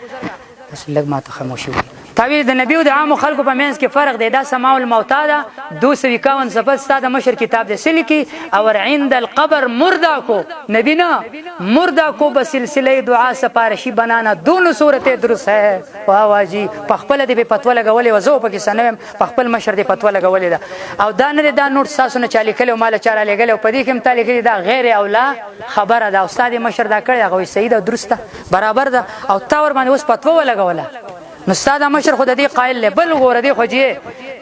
بس لګ ما ته خاموشي تعویل د نبی او د عام خلکو په منځ کې فرق دی دا سماع الموتى دا 251 صفحه ستاده مشر کتاب د سلکی او عند القبر مردا کو نبی نا مردا کو بسلسله دعا سپارشی بنانا دونوں صورت درست ہے واہ واہ جی پخپل دی په فتوا لګولې وزو په کې سنم پخپل مشر دی فتوا لګولې دا او دا نه دا نوٹ ساسونه چالي کله مال چاره لګل په دې کې متعلق دا غیر اولا خبره دا استاد مشر دا کړی هغه صحیح دا درسته برابر دا او تاور باندې اوس فتوا لګوله نو استاد مشر خود دې قائل له بل غور دې خوجیه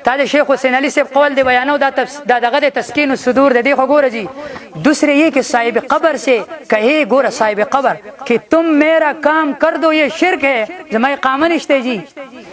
تا شیخ حسین علی صاحب قول دی بیانو دا دغه تسکین الصدور دې خو ګور جی دوسرے یہ کہ صاحب قبر سے کہے گور صاحب قبر کہ تم میرا کام کر دو یہ شرک ہے زمائی قامن اشتے جی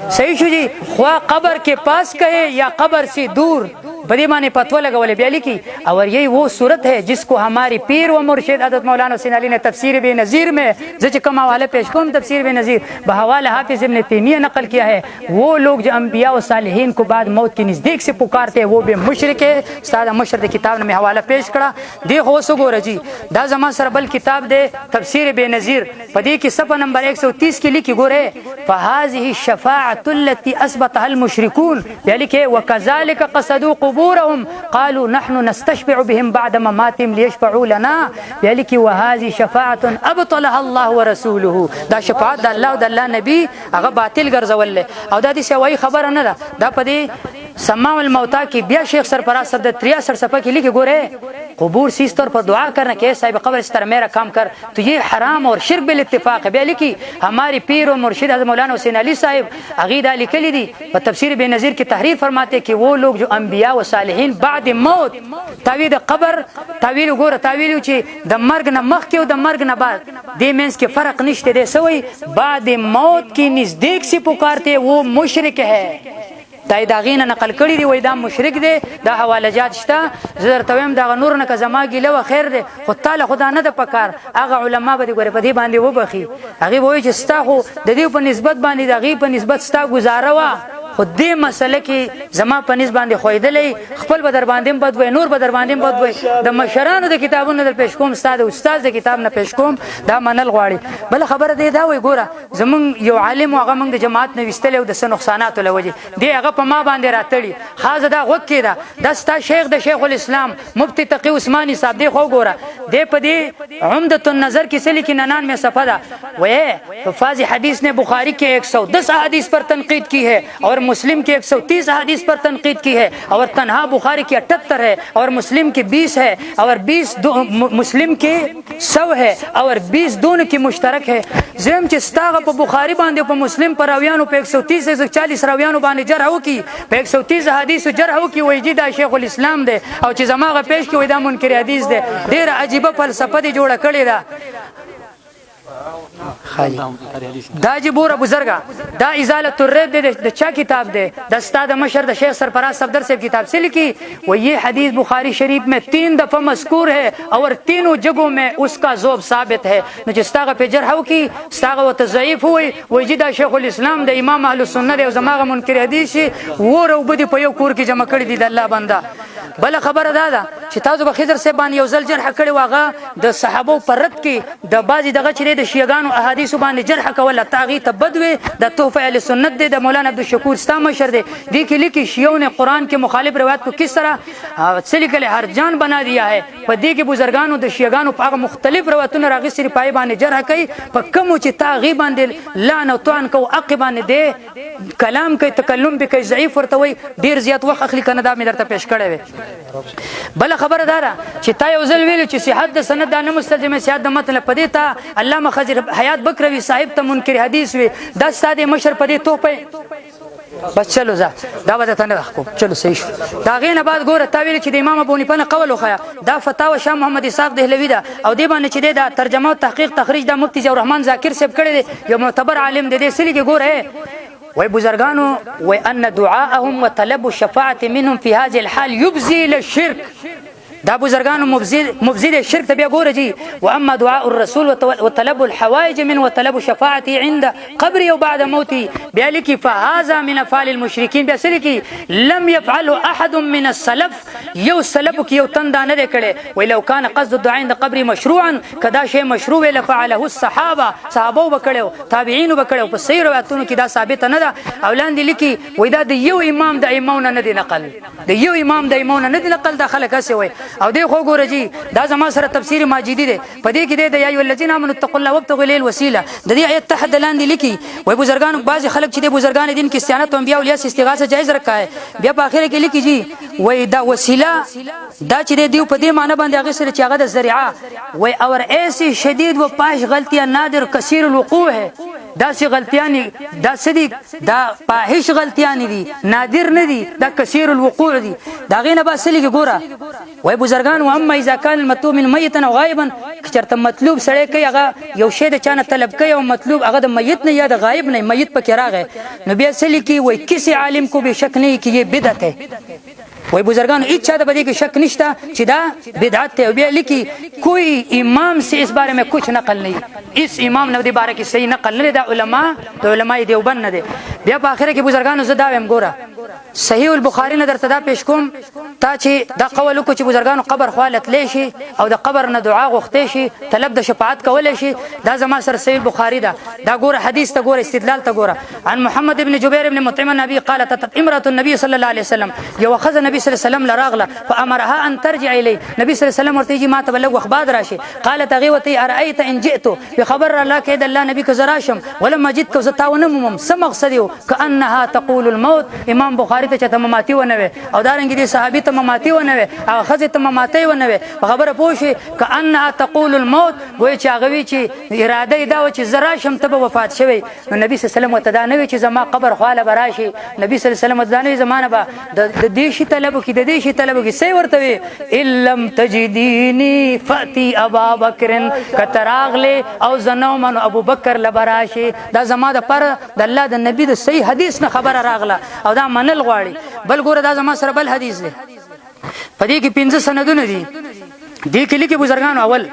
صحیح شو جی خواہ قبر کے پاس کہے یا قبر سے دور بدی معنی پتوہ لگا والے بیالی کی اور یہی وہ صورت ہے جس کو ہماری پیر و مرشد حضرت مولانا حسین علی نے تفسیر بے نظیر میں زچ کم حوالے پیش کم تفسیر بے نظیر بحوالہ حافظ ابن تیمیہ نقل کیا ہے وہ لوگ جو انبیاء و صالحین کو بعد موت کی نزدیک سے پکارتے ہیں وہ بے مشرک ہے استاد مشرد کتاب میں حوالہ پیش کرا دیکھو سگو رجی دا زمان سر بل کتاب دے تفسیر بے نظیر پدی کی صفحہ نمبر 130 کی لکھی گو رہے فہذه الشفاعة التي اثبتها المشركون یعنی کہ وكذلك قصدوا قبورهم قالوا نحن نستشفع بهم بعد مماتهم ليشفعوا لنا یعنی کہ وهذه شفاعة ابطلها الله ورسوله دا شفاعت دا الله او دا الله نبی هغه باطل ګرځول او دا دې سوي خبر نه دا پدی سماع الموتى کی بیا شیخ سرفراز صاحب 63 صفحہ کی لکھی گو رہے قبور سی طور پر دعا کرنا کہ صاحب قبر اس طرح میرا کام کر تو یہ حرام اور شرک بالاتفاق ہے لکھی ہماری پیر و مرشد حضرت مولانا حسین علی صاحب عقیدہ لکھی دی اور تفسیر بے نظیر کی تحریر فرماتے کہ وہ لوگ جو انبیاء و صالحین بعد موت تعویل قبر تعویل گور تعویل چی د مرگ نہ مخ کے د مرگ نہ بعد دے مینس کے فرق نشتے دے سوئی بعد موت کی نزدیک سے پکارتے وہ مشرک ہے دا داغینه نقل کړی دی وای دا مشرک دی دا حواله جات شته زر تویم دا نور نه کزما ګیله و خیر دی خو تعالی خدا نه د پکار هغه علما به ګوره په دې باندې وبخي هغه وای چې ستا خو د دې په نسبت باندې د غي په نسبت ستا گزاره وا خو دې مسله کې زما په نس باندې خویدلې خپل بدر باندې بد وای نور بدر باندې بد وای د مشرانو د کتابونو در پیش کوم استاد د کتاب نه پیش کوم دا منل غواړي بل خبره دی دا وای ګوره زمون یو عالم هغه موږ د جماعت نه وستل او د سن نقصانات لوجي دی هغه په ما باندې راتړي خاص دا وکړه دا ستا شیخ د شیخ الاسلام مفتی تقی عثماني صاحب دی خو ګوره دی په دې عمدۃ النظر کې سلی کې 99 صفحه دا وې حفاظ حدیث نے بخاری کے 110 احادیث پر تنقید کی ہے اور مسلم کے 130 احادیث پر تنقید کی ہے اور تنہا بخاری کی 78 ہے اور مسلم کی 20 ہے اور 20 مسلم کی 100 ہے اور 20 دونوں کی مشترک ہے زم چې ستاغه په بخاری باندې په مسلم پر راویانو په 130 140 راویانو باندې جرح وکي په 130 حدیث جرح وکي وایي چې دا شیخ الاسلام دی او چې زماغه پیش کوي دا منکر حدیث دی ډیره عجیبه فلسفه دی جوړه کړې ده دا جبور ابو زرگا دا ازالت الرد د چا کتاب دے دا استاد مشر د شیخ سرفراز صفدر سے کتاب سے لکھی وہ یہ حدیث بخاری شریف میں 3 دفعہ مذکور ہے اور تینوں جگہوں میں اس کا ذوب ثابت ہے نو جستاغه په جرح کی استاغه و تضعیف ہوئی وہ جدا شیخ الاسلام د امام اهل سنت او زماغه منکر حدیث ور او بدی په یو کور کې جمع کړی دی د الله بندا بل خبر دادا چې تاسو به خضر سے باندې یو ځل جرح کړی واغه د صحابه پر رد کې د بازي دغه چره د شیعاګانو احادیث باندې جرح کوله تاغي تبدوي د توفه اهل سنت دی د مولانا عبدالشکور ستا مشر دی دی کې لیکي شیعوں نے قرآن کے مخالف روایت کو کس طرح سلیکل ہر جان بنا دیا ہے په دې کې بزرګانو د شیعاګانو په هغه مختلف روایتونو راغلي سری پای باندې جرح کوي په کوم چې تاغي باندې لعن او توان کو عقبان دی کلام کوي تکلم به کوي ضعیف ورته وي ډیر زیات وخت اخلي کنه دا مې درته پیش کړی وي بل خبر دارا چې تا یو ځل ویلو چې صحت د سند نه مستلزمه صحت د متن پدې تا علامه خضر حیات بکروی صاحب ته منکر حدیث وي دا ساده مشر پدې توپه بس چلو ځه دا وته ته نه حکم چلو صحیح شو دا غینه بعد ګوره تا ویل چې د امام ابو حنیفه قول وخیا دا فتاوی شاه محمد اسحاق دهلوی دا او دی باندې چې دا ترجمه او تحقیق تخریج دا مفتی ضیاء الرحمن ذاکر صاحب کړی دی یو معتبر عالم دی سلی کې ګوره وای بزرگانو وان دعاءهم وطلب الشفاعه منهم في هذه الحال يبزي للشرك دا بزرگانو مبزید شرک ته بیا ګوره جی واما دعاء الرسول وطلب الحوائج من وطلب شفاعتي عند قبر او بعد موتي بیا لکی فهذا من افعال المشركين بیا سلکی لم يفعله احد من السلف یو سلف کی یو تندا نه کړي ولو كان قصد الدعاء عند قبر مشروعا کدا شی مشروع لفعله الصحابه صحابه وکړو تابعین وکړو په صحیح روایتونو کې دا ثابت نه ده اولاند لکی وای دا د یو امام د ایمون نه دی نقل د یو امام د ایمون نه دی نقل د خلک هسه وای او دی خو ګوره جی دا زما سره تفسیر ماجدی دی په دې کې د یا ایو الذین آمنوا اتقوا الله وابتغوا الیه الوسیله د دې آیت تحت لاندې لیکي وای بزرګان بعض خلک چې د بزرګان دین کې استعانت او انبیاء اولیاء استغاثه جایز رکھا ہے بیا په اخر کې لیکي جی وای دا وسیله دا چې دیو په دې معنی باندې هغه سره چې هغه د ذریعہ وای اور ایسی شدید و پاش غلطیاں نادر کثیر الوقوع ہے دا سی غلطیاں دا سدی دا پاهش غلطیاں دي نادر نه دي دا کثیر الوقوع دي دا غینه با سلی کې ګوره وای بزرگان و اما اذا كان المطلوب من ميتا او غائبا چرته مطلوب سړی کوي هغه یو شی د چانه طلب کوي او مطلوب هغه د میت نه یا د غائب نه میت پکې راغی نو بیا سلی کې وای کسی عالم کو به شک نه کی یہ بدعت ہے وای بزرگان هیڅ چا د بدی کې شک نشته چې دا بدعت ہے بیا لیکي کوئی امام سے اس بارے میں کچھ نقل نہیں اس امام نے د بارے کې صحیح نقل نه دا علماء دیوبند نه دي بیا په اخر کې بزرگان زدا ویم ګوره صحیح البخاری نه درته دا پیش کوم تا چې دا قول کو چې بزرگان قبر خالت لشي او د قبر نه دعا غوښته شي طلب د شفاعت کول شي دا زما سره صحیح البخاری دا ګوره حدیث ته ګوره استدلال ته ګوره عن محمد ابن جبير ابن مطعم النبي قالت امراه النبي صلى الله عليه وسلم یو خذ النبي صلى الله عليه وسلم لراغله فامرها ان ترجع اليه نبی صلی الله علیه وسلم ورته جی ما تبلغ اخبار راشي قالت غيوتي ارايت ان جئت بخبر الله كيد الله نبي كزراشم ولما جئت كزتاونم سم مقصدي كانها تقول الموت امام بخاری ته چته مماتي ونه او دارنګ دي صحابي ته مماتي ونه او خزه ته مماتي ونه خبره پوښي كانها تقول الموت وای چې هغه چې اراده دا و چې زراشم ته وفات شوی نو نبی صلی الله علیه وسلم ته دا نه چې زما قبر خاله براشي نبی صلی الله علیه وسلم دا نه زمانه به د دې شي طلب کې د دې شي طلب کې سی ورته وي الم تجديني فاتي ابا بکر کتراغله او زنو من ابو بکر لبراشي دا زما د پر د الله د نبی د صحیح حدیث نه خبر راغله او دا منل غواړي بل ګوره دا زما سره بل حدیث دی پدې کې 15 سندونه دي دې کې لیکي بزرګانو اول